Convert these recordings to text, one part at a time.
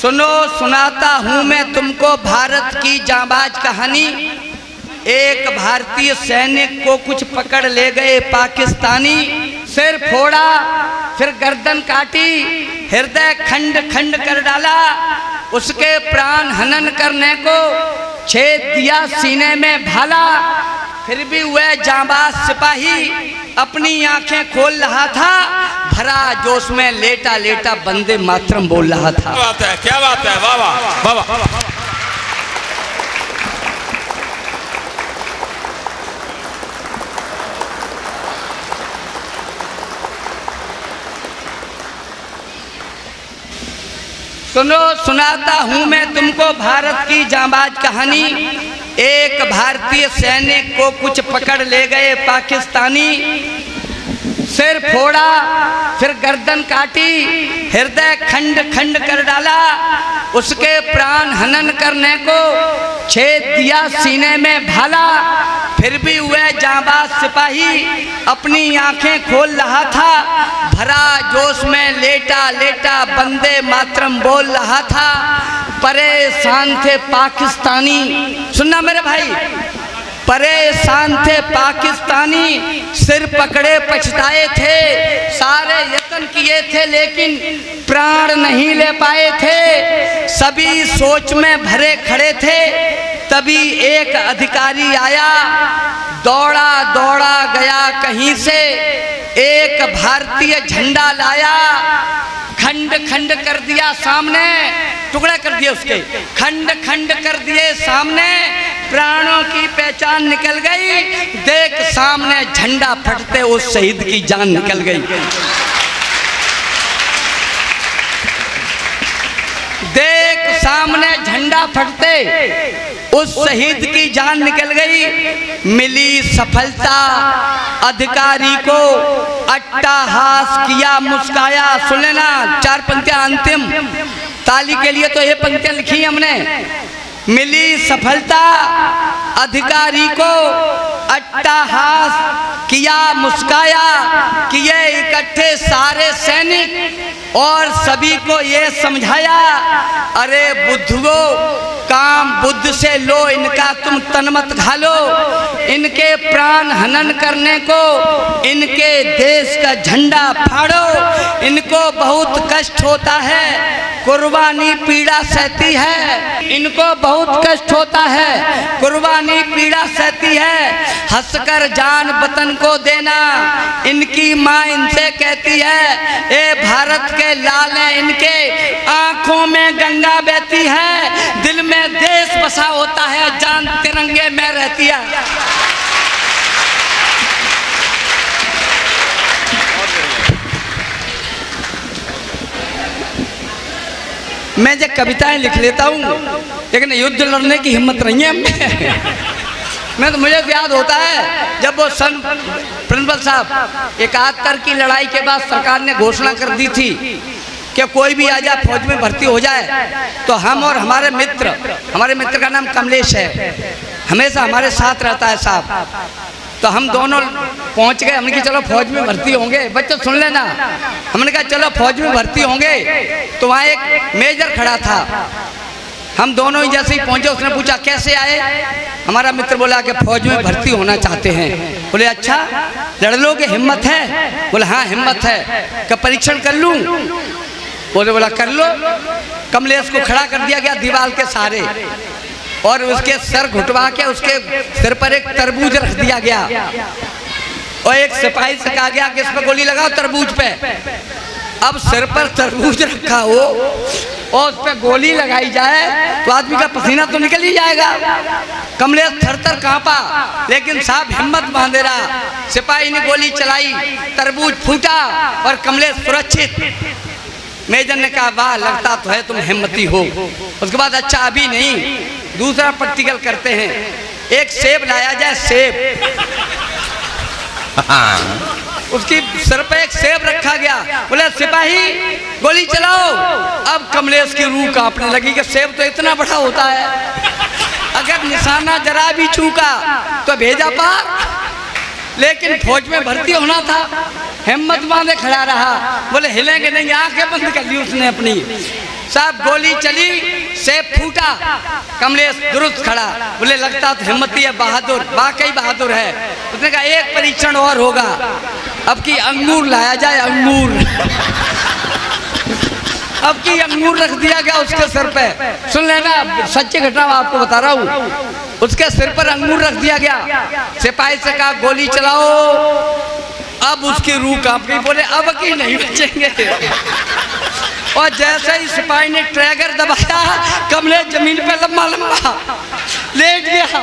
सुनो सुनाता हूँ मैं तुमको भारत की जांबाज कहानी। एक भारतीय सैनिक को कुछ पकड़ ले गए पाकिस्तानी, सिर फोड़ा फिर गर्दन काटी, हृदय खंड खंड कर डाला, उसके प्राण हनन करने को छेद दिया सीने में भाला। फिर भी वह जांबाज सिपाही अपनी आंखें खोल रहा था, भरा जोश में लेटा लेटा वंदे मातरम बोल रहा था। क्या बात है, क्या बात है, वाह वाह वाह वाह। सुनो सुनाता हूँ मैं तुमको भारत की जांबाज कहानी। एक भारतीय सैनिक को कुछ पकड़ ले गए पाकिस्तानी, सिर फोड़ा फिर गर्दन काटी, हृदय खंड खंड कर डाला, उसके प्राण हनन करने को छेद दिया सीने में भाला। फिर भी वह जांबाज सिपाही अपनी आंखें खोल रहा था, भरा जोश में लेटा लेटा वंदे मातरम बोल रहा था। परेशान थे पाकिस्तानी, सुनना मेरे भाई, परेशान थे पाकिस्तानी, सिर पकड़े पछताए थे, सारे यत्न किए थे लेकिन प्राण नहीं ले पाए थे। सभी सोच में भरे खड़े थे, तभी एक अधिकारी आया, दौड़ा दौड़ा गया कहीं से, एक भारतीय झंडा लाया, खंड खंड कर दिया सामने, टुकड़ा कर दिया उसके, खंड खंड कर दिए सामने, प्राणों की पहचान निकल गई। देख सामने झंडा फटते उस शहीद की जान निकल गई। देख सामने झंडा फटते उस शहीद की जान निकल गई। मिली सफलता अधिकारी को, अट्टहास किया मुस्काया। सुन लेना, 4 पंक्तियां अंतिम, ताली के लिए तो ये पंक्तियां लिखी हमने। मिली सफलता अधिकारी को, अट्टहास किया मुस्काया, किए इकट्ठे सारे सैनिक और सभी को ये समझाया, अरे बुद्धुओ काम बुद्ध से लो, इनका तुम तन मत घालो, इनके प्राण हनन करने को, इनके देश का झंडा फाड़ो। इनको बहुत कष्ट होता है, कुर्बानी पीड़ा सहती है, इनको बहुत कष्ट होता है, कुर्बानी पीड़ा सहती है। हंसकर जान वतन को देना, इनकी माँ इनसे कहती है, ए भारत के लाल हैं इनके, आंखों में गंगा बहती है, दिल में देश बसा होता है, जान तिरंगे में रहती है। मैं जो कविताएं लिख लेता हूँ, लेकिन युद्ध लड़ने की हिम्मत नहीं है हमें। मैं तो मुझे याद होता है जब वो सन प्रिंसिपल साहब 71 की लड़ाई के बाद सरकार ने घोषणा कर दी थी कि कोई भी आ जाए फौज में भर्ती हो जाए, तो हम और हमारे मित्र का नाम कमलेश है, हमेशा हमारे साथ रहता है साहब, तो हम दोनों पहुंच गए। हमने कहा चलो फौज में भर्ती होंगे, बच्चों सुन लेना, हमने कहा चलो फौज में भर्ती होंगे। तो वहाँ एक मेजर खड़ा था, हम दोनों ही जैसे ही पहुंचे उसने पूछा कैसे आए, हमारा मित्र बोला कि फौज में भर्ती होना चाहते हैं। बोले अच्छा लड़ लोगे, हिम्मत है? बोले हाँ हिम्मत है। क्या परीक्षण कर लूं? बोला कर लो। कमलेश को खड़ा कर दिया गया दीवार के सहारे और उसके सर घुटवा के उसके सिर पर एक तरबूज रख दिया गया और एक सिपाही से कहा गया कि इस पर गोली लगाओ तरबूज पे। अब सिर पर तरबूज रखा हो और उस पर गोली लगाई जाए तो आदमी का पसीना तो निकल ही जाएगा। कमलेश थर-थर कांपा, लेकिन साहब हिम्मत बांधे रहा। सिपाही ने गोली चलाई, तरबूज फूटा और कमलेश सुरक्षित। मेजर ने कहा वाह लगता तो है तुम हिम्मती हो। उसके बाद अच्छा अभी नहीं, दूसरा प्रैक्टिकल करते हैं, एक सेब लाया जाए, सेब उसकी सर पे एक सेब रखा गया। बोले सिपाही गोली चलाओ। अब कमलेश की रूह कांपने लगी कि सेब तो इतना बड़ा होता है, अगर निशाना जरा भी चूका तो भेजा पार। लेकिन फौज में भर्ती होना था, हिम्मत बांधे खड़ा रहा। बोले हिलेंगे नहीं, आंखें बंद कर ली उसने अपनी। साहब गोली चली, सेब फूटा, कमलेश दुरुस्त खड़ा, बोले लगता तो हिम्मती है, बहादुर, वाकई बहादुर है। उसने कहा एक परीक्षण और होगा, अब की अंगूर लाया जाए, अंगूर। अब की अंगूर रख दिया गया उसके सिर पे। सुन लेना, सच्ची घटना आपको बता रहा हूँ। उसके सिर पर अंगूर रख दिया गया। सिपाही से कहा गोली चलाओ, अब उसकी रूह कांप गई, बोले अब की नहीं बचेंगे। और जैसे ही सिपाही ने ट्रैगर दबाया, कमलेश जमीन पे लंबा लंबा लेट गया।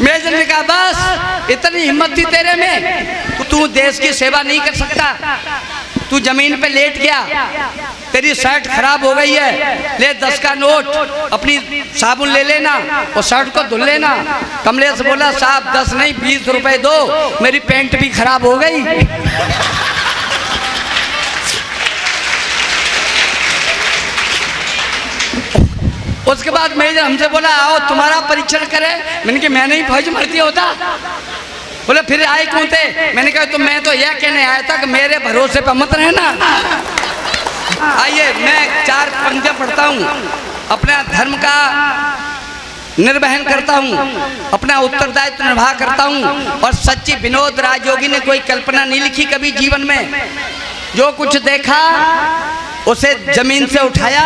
मेजर ने कहा बस इतनी हिम्मत थी तेरे में, तू देश की सेवा नहीं कर सकता, तू जमीन पे लेट गया, तेरी शर्ट खराब हो गई है, ले 10 का नोट, अपनी साबुन ले लेना और शर्ट को धुल लेना। कमलेश बोला साहब 10 नहीं 20 रुपए दो, मेरी पैंट भी खराब हो गई। उसके बाद मेजर हमसे बोला आओ तुम्हारा परीक्षण करे। मैंने कहा मैं नहीं फौज भर्ती होता। बोले फिर आए क्यों थे? मैंने कहा तो मैं तो यह कहने आया था कि मेरे भरोसे पर मत रहना। आइए मैं 4 पंक्तियां पढ़ता हूँ, अपना धर्म का निर्वहन करता हूँ, अपना उत्तरदायित्व निर्वाह करता हूँ। और सच्ची विनोद राजयोगी ने कोई कल्पना नहीं लिखी कभी जीवन में। जो कुछ देखा उसे जमीन से उठाया,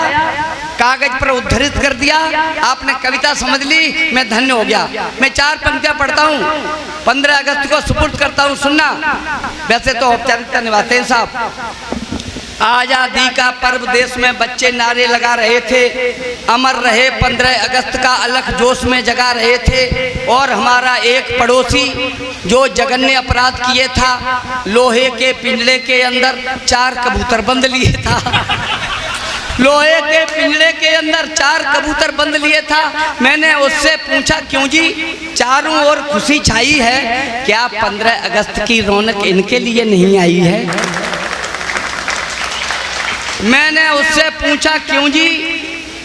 कागज पर उद्धृत कर दिया। आपने कविता समझ ली, मैं धन्य हो गया। मैं 4 पंक्तियां पढ़ता हूँ, 15 अगस्त को सुपुर्द करता हूँ, सुनना। वैसे तो औपचारिकता निभाते हैं साहब। आजादी का पर्व देश में बच्चे नारे लगा रहे थे, अमर रहे 15 अगस्त का अलख जोश में जगा रहे थे। और हमारा एक पड़ोसी जो जघन्य अपराध किए था, लोहे के पिंजड़े के अंदर 4 कबूतर बंद लिए था। लोहे के पिंजड़े के अंदर 4 कबूतर बंद लिए था। मैंने उससे पूछा क्यों जी, चारों ओर खुशी छाई है, क्या 15 अगस्त की रौनक इनके लिए नहीं आई है? मैंने उससे पूछा क्यों जी,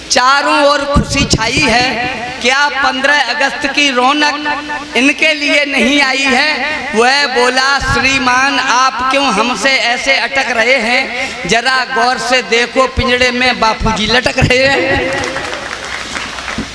चारों ओर खुशी छाई है, क्या 15 अगस्त की रौनक इनके लिए नहीं आई है? वह बोला श्रीमान आप क्यों हमसे ऐसे अटक रहे हैं, जरा गौर से देखो पिंजड़े में बापूजी लटक रहे हैं।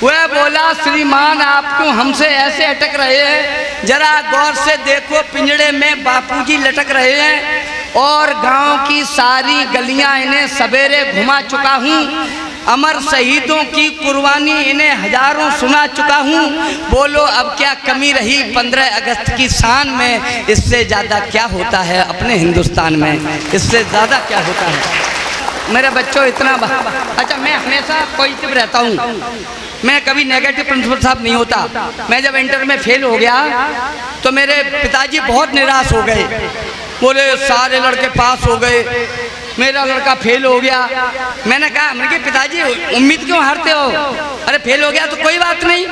वह बोला श्रीमान आप क्यों हमसे ऐसे अटक रहे हैं, जरा गौर से देखो पिंजड़े में बापूजी लटक रहे हैं। और गांव की सारी गलियां इन्हें सवेरे घुमा चुका हूँ, अमर शहीदों की कुर्बानी इन्हें हजारों सुना चुका हूँ। बोलो अब क्या कमी रही 15 अगस्त की शान में? इससे ज़्यादा क्या होता है अपने हिंदुस्तान में, इससे ज़्यादा क्या होता है मेरे बच्चों? इतना अच्छा, मैं हमेशा पॉजिटिव रहता हूँ, मैं कभी नेगेटिव प्रिंसिपल साहब नहीं होता। मैं जब इंटर में फेल हो गया तो मेरे पिताजी बहुत निराश हो गए, बोले सारे लड़के पास हो गए, मेरा लड़का फेल हो गया। मैंने कहा पिताजी उम्मीद क्यों हारते हो? अरे फेल हो गया तो कोई बात नहीं,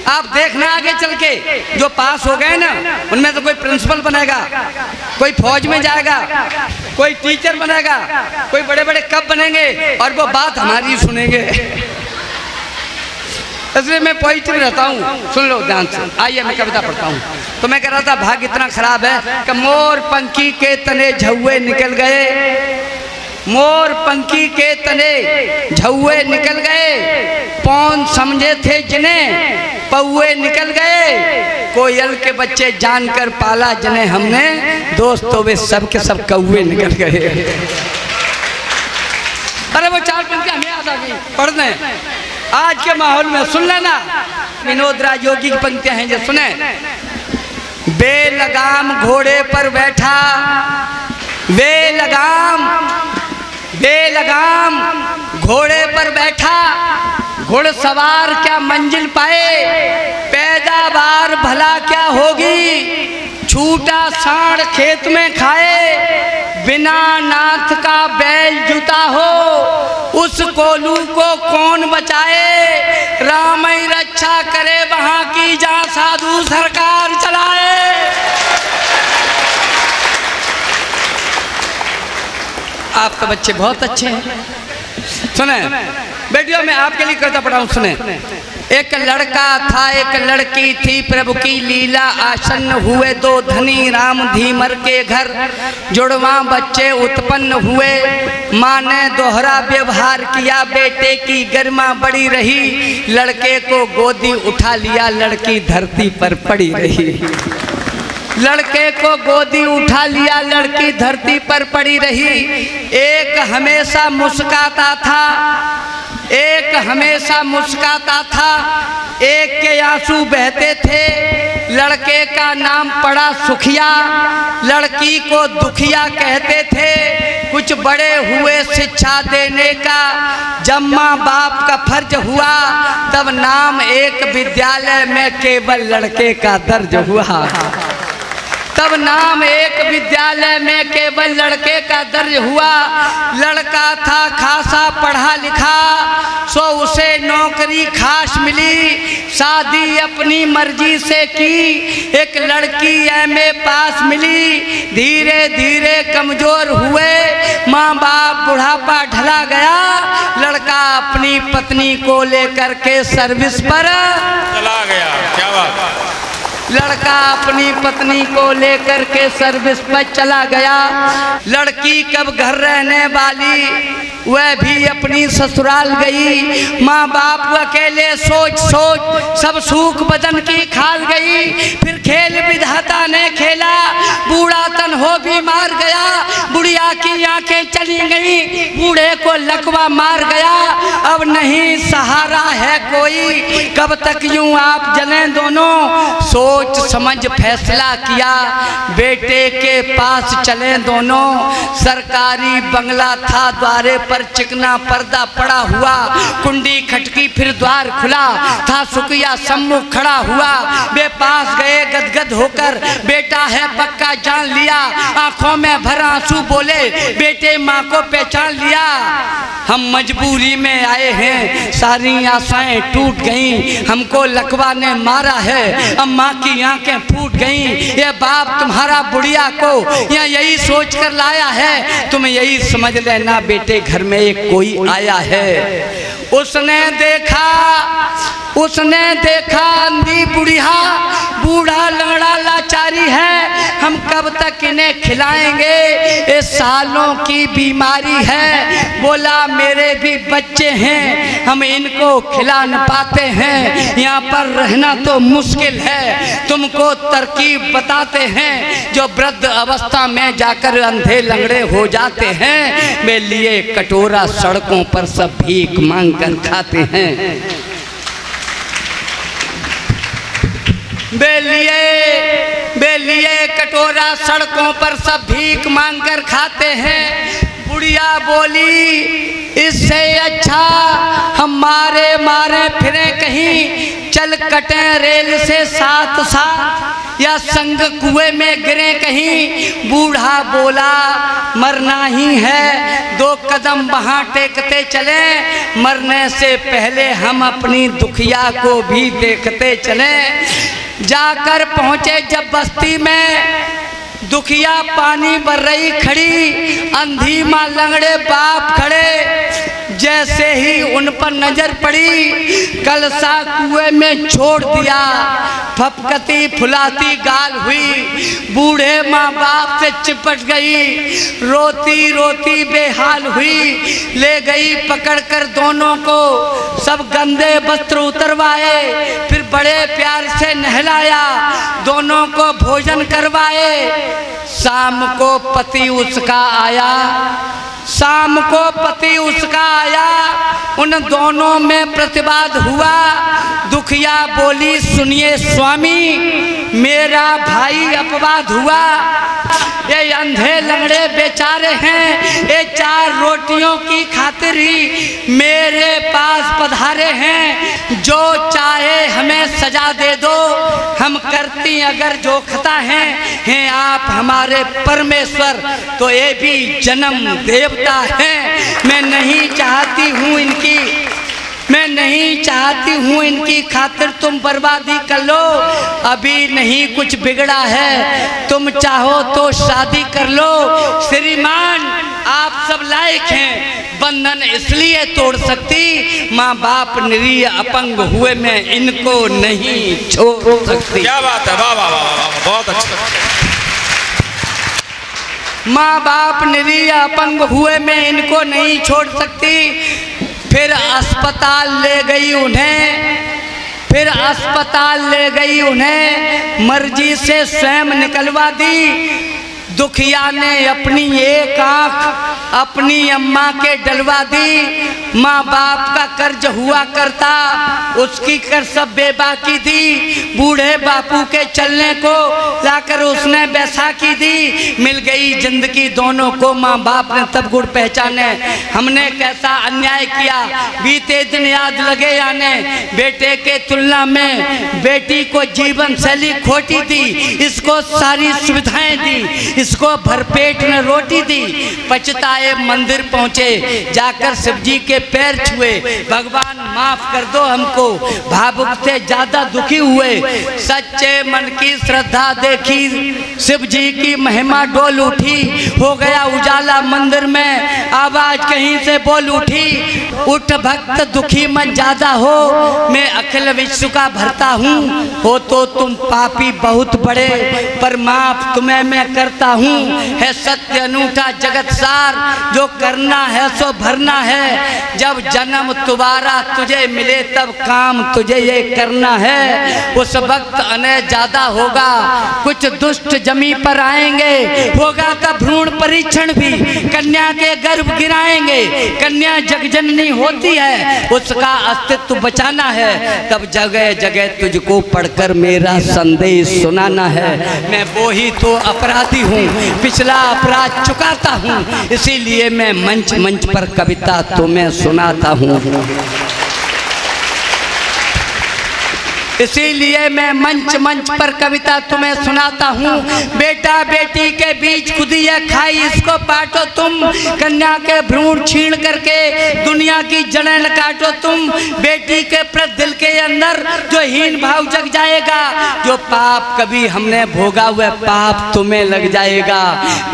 आप देखना आगे चल के जो पास हो गए ना उनमें तो कोई प्रिंसिपल बनेगा, कोई फौज में जाएगा, कोई टीचर बनेगा, कोई बड़े बड़े कब बनेंगे और वो बात हमारी सुनेंगे। इसलिए मैं पॉजिटिव रहता हूँ। सुन लो ध्यान से, आइए मैं कविता पढ़ता हूँ। तो मैं कह रहा था भाग्य इतना खराब है कि मोर पंखी के तने झौवे निकल गए, मोर पंखी के तने झौवे निकल गए, पौन समझे थे जिन्हें पौवे निकल गए, कोयल के बच्चे जानकर पाला जिन्हें हमने, दोस्तों वे सब के सब कौवे निकल गए। अरे वो 4 पंक्तियां हमें याद आ गई पढ़ने आज के माहौल में। सुन लेना, विनोद राजयोगी की पंक्तियां हैं जो सुने। बेलगाम घोड़े पर बैठा, बेलगाम बेलगाम घोड़े पर बैठा, घुड़सवार क्या मंजिल पाए, पैदावार भला क्या होगी, छूटा साढ़ खेत में खाए, बिना नाथ का बैल जुता हो, उस कोलू को कौन बचाए, राम ही रक्षा करे वहां की जहां साधु सरकार चलाए। आपके बच्चे बहुत अच्छे हैं। सुने बेटियों, मैं आपके लिए कविता पढ़ा हूं, सुने। एक लड़का था एक लड़की थी, प्रभु की लीला आसन्न हुए दो धनी राम धीमर के घर। जुड़वा बच्चे उत्पन्न हुए, माँ ने दोहरा व्यवहार किया, बेटे की गरिमा बड़ी रही। लड़के को गोदी उठा लिया, लड़की धरती पर पड़ी रही। लड़के को गोदी उठा लिया, लड़की धरती पर पड़ी रही। एक हमेशा मुस्काता था, एक हमेशा मुस्काता था, एक के आंसू बहते थे। लड़के का नाम पड़ा सुखिया, लड़की को दुखिया कहते थे। कुछ बड़े हुए शिक्षा देने का, जब माँ बाप का फर्ज हुआ, तब नाम एक विद्यालय में केवल लड़के का दर्ज हुआ। तब नाम एक विद्यालय में केवल लड़के का दर्ज हुआ। लड़का था खासा पढ़ा लिखा, सो उसे नौकरी खास मिली। शादी अपनी मर्जी से की, एक लड़की एमए पास मिली। धीरे धीरे कमजोर हुए, माँ बाप बुढ़ापा ढला गया। लड़का अपनी पत्नी को लेकर के सर्विस पर चला गया। क्या बात। लड़का अपनी पत्नी को लेकर के सर्विस पर चला गया। लड़की कब घर रहने वाली, वह भी अपनी ससुराल गई। माँ बाप अकेले सोच सोच सब सूख बदन की खाल गई। फिर खेल विधाता ने खेला, बूढ़ा तन हो बीमार गया। बुढ़िया की आंखें चली गई, बूढ़े को लकवा मार गया। अब नहीं सहारा है कोई, कब तक यूं आप जले दोनों। सोच समझ फैसला किया, बेटे के पास चले दोनों। सरकारी बंगला था, द्वारे पर चिकना पर्दा पड़ा हुआ। कुंडी खटकी फिर द्वार खुला था, सुखिया सम्मुख खड़ा हुआ। वे पास गए गदगद होकर, बेटा है पक्का जान लिया। आंखों में भर आंसू बोले, बेटे माँ को पहचान लिया। हम मजबूरी में आए हैं, सारी आशाएं टूट गईं। हमको लकवा ने मारा है, अब माँ की आंखें फूट गईं। ये बाप तुम्हारा बुढ़िया को यहाँ यही सोच कर लाया है। तुम यही समझ लेना बेटे, घर में एक कोई आया है। उसने देखा अंधी बुढ़िया, बूढ़ा लंगड़ा लाचारी है। हम कब तक इन्हें खिलाएंगे, ये सालों की बीमारी है। बोला मेरे भी बच्चे हैं, हम इनको खिला न पाते हैं। यहाँ पर रहना तो मुश्किल है, तुमको तरकीब बताते हैं। जो वृद्ध अवस्था में जाकर अंधे लंगड़े हो जाते हैं, वे लिए कटोरा सड़कों पर सब भीख मांग कर खाते हैं। बेलिए कटोरा सड़कों पर सब भीख मांग कर खाते हैं। बुढ़िया बोली इससे अच्छा हम मारे फिरे कहीं, चल कटे रेल से साथ साथ, या संग कुएं में गिरे कहीं। बूढ़ा बोला मरना ही है, दो कदम वहाँ टेकते चले। मरने से पहले हम अपनी दुखिया को भी देखते चले। जाकर पहुँचे जब बस्ती में, दुखिया पानी भर रही खड़ी। अंधी माँ लंगड़े बाप खड़े। जैसे ही उन पर नजर पड़ी, कलसा कुएं में छोड़ दिया। फपकती फुलाती गाल हुई, बूढ़े माँ बाप से चिपट गई। रोती रोती बेहाल हुई, ले गई पकड़ कर दोनों को। सब गंदे वस्त्र उतरवाए, फिर बड़े प्यार से नहलाया। दोनों को भोजन करवाए। शाम को पति उसका आया, शाम को पति उसका आया। उन दोनों में प्रतिवाद हुआ। दुखिया बोली सुनिए स्वामी, मेरा भाई अपवाद हुआ। ये अंधे लंगड़े बेचारे हैं, ये 4 रोटियों की खातिर ही मेरे पास पधारे हैं। जो चाहे हमें सजा दे दो, हम करती अगर जो खता हैं आप हमारे परमेश्वर, तो ये भी जन्म देवता है। मैं नहीं चाहती हूँ इनकी खातिर तुम बर्बादी कर लो। अभी नहीं कुछ बिगड़ा है, तुम चाहो तो शादी कर लो। श्रीमान आप सब लायक हैं, बंधन इसलिए तोड़ सकती, माँ बाप निरीह अपंग हुए मैं इनको नहीं छोड़ सकती। क्या बात है, वाह वाह वाह वाह, बहुत अच्छा। माँ बाप निरीह अपंग हुए मैं इनको नहीं छोड़ सकती। फिर अस्पताल ले गई उन्हें, फिर अस्पताल ले गई उन्हें, मर्जी से स्वयं निकलवा दी। दुखिया ने अपनी एक आंख अपनी अम्मा के डलवा दी। माँ बाप का कर्ज हुआ करता, उसकी कर सब बेबाकी दी। बूढ़े बापू के चलने को लाकर उसने बैसाखी दी। मिल गई जिंदगी दोनों को, माँ बाप ने तब गुड़ पहचाने। हमने कैसा अन्याय किया, बीते दिन याद लगे आने। बेटे के तुलना में बेटी को जीवन शैली खोटी दी, इसको सारी सुविधाएं दी, इसको भरपेट में रोटी दी। पछताए मंदिर पहुँचे, जाकर शिव जी के पैर छुए, भगवान माफ कर दो हमको, भावुक से ज्यादा दुखी हुए। सच्चे मन की श्रद्धा देखी, शिव जी की महिमा डोल उठी। हो गया उजाला मंदिर में, आवाज कहीं से बोल उठी। उठ भक्त दुखी मन ज्यादा हो, मैं अखिल विश्व का भरता हूँ। हो तो तुम पापी बहुत बड़े, पर माफ तुम्हें मैं करता हूँ। है सत्य अनूठा जगत सार, जो करना है सो भरना है। जब जन्म दोबारा तुझे मिले तब काम तुझे ये करना है। उस वक्त अनय ज्यादा होगा, कुछ दुष्ट जमी पर आएंगे। होगा तब भ्रूण परीक्षण भी, कन्या के गर्भ गिराएंगे। कन्या जगजननी होती है, उसका अस्तित्व बचाना है। तब जगह जगह तुझको पढ़कर मेरा संदेश सुनाना है। मैं वो ही तो अपराधी हूँ, पिछला अपराध चुकाता हूँ, इसीलिए मैं मंच मंच पर कविता तुम्हें सुनाता हूँ। इसीलिए मैं मंच मंच पर कविता तुम्हें सुनाता हूँ। बेटा बेटी के बीच खुदी है खाई, इसको बांटो तुम। कन्या के भ्रूण छीन करके दुनिया की जड़ें काटो तुम। बेटी के प्रति दिल के अंदर जो हीन भाव जग जाएगा, जो पाप कभी हमने भोगा वह पाप तुम्हें लग जाएगा।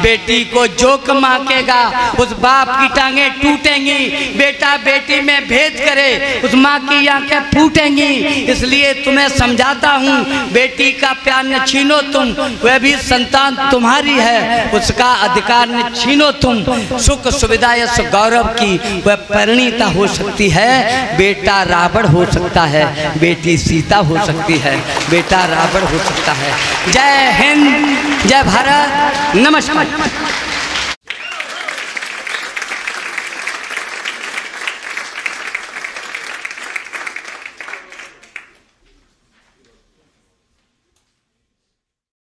बेटी को जो कमाकेगा उस बाप की टांगें टूटेंगी। बेटा बेटी में भेद करे उस माँ की आंखें फूटेंगी। इसलिए मैं समझाता हूँ, बेटी का प्यार न छीनो तुम, वह भी संतान तुम्हारी है, उसका अधिकार न छीनो तुम। सुख सुविधा यश गौरव की वह परिणीता हो सकती है। बेटा रावण हो सकता है, बेटी सीता हो सकती है, बेटा रावण हो सकता है। जय हिंद, जय भारत, नमस्कार।